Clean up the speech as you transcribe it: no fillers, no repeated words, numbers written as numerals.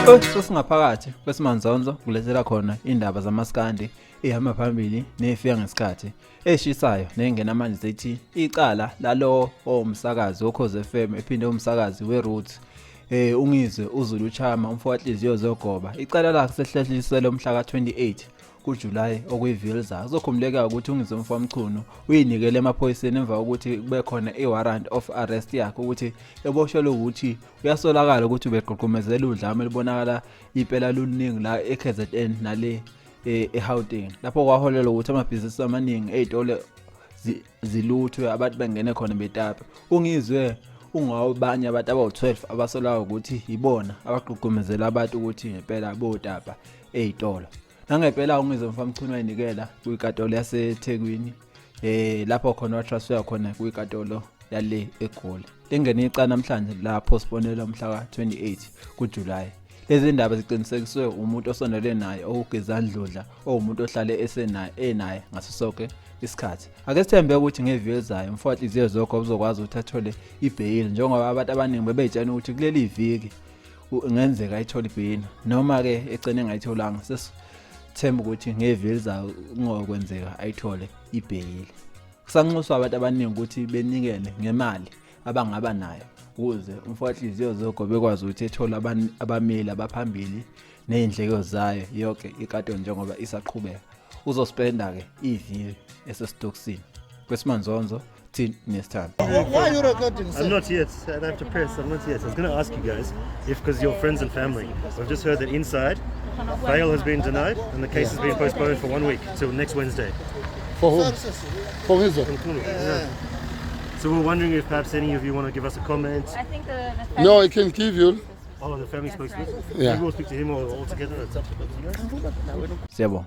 Sosingaphakathi kwesimanzonzo kulethela khona indaba zamaskandi ehamba phambili nefika ngesikhathi eshisayo nengenamanje zethi icala lalo omsakazi oKhoze FM ephinde umsakazi weRoots Ungizwe uZulu Chama umfowahliziyo zogoba icala lakhe sehlehlisele umhla ka28 kuJuly okuyiviliza kuzokhumuleka ukuthi Ungizwe umfowamchunu uyinikele emaphoyiseni emva ukuthi kube khona iwarrant of arrest yakhe ukuthi eboshelwe ukuthi uyasolakala ukuthi ubegqugqumezela udlame libonakala iphela luningi la eKZN nale eHauteng lapho kwaholela ukuthi amabhizinisi amaningi ezitolo ziluthwe abantu bengene khona betapa Ungizwe ungawabanye abantu abawu12 abasolayo ukuthi ibona abagqugqumezela abantu ukuthi ngempela botapa ezitolo nangempela Ungizwe umfamchunu wayinikela kwinkatolo yaseThekwini lapho khona watransfer khona kwinkatolo yale eGoli lengene icala namhlanje la postponela umhla ka28 kuJuly lezi ndaba ziqinisekiswe umuntu osondele naye okugezandludla owumuntu ohlale enaye ngaso sonke isikhathi ake sithembe ukuthi ngeviki ezayo umfowahliziyo zokho uzokwazi ukuthi athole ibail njengoba abantu abaningi bebeyitshela ukuthi kuleli viki ngenzeka ayithole ibail noma ke egcine ngayitholanga sesithemba ukuthi ngeviki ezayo ngokwenzeka ayithole ibail kusanxuswa abantu abaningi ukuthi benikele ngemali abangaba nayo ukuze umfowahliziyo zokho bekwazi ukuthi ethole abameli abaphambili nezindleko zayo yonke inkatolo njengoba isaqhubeka uzospenda ke iviki esesitoksini kwesimanzonzo thini nesithando. Why are you recording? I'm not yet. I have to press. I'm not yet. I was going to ask you guys if, because you're friends and family, I've just heard that inside bail has been denied and the case has been postponed for 1 week till next Wednesday. For whom? For his Yeah. So we're wondering if perhaps any of you want to give us a comment. I think the No, I can give you. Oh, the family spokesman? Yeah. Maybe we'll speak to him all together. It's up to you guys. Siyabonga.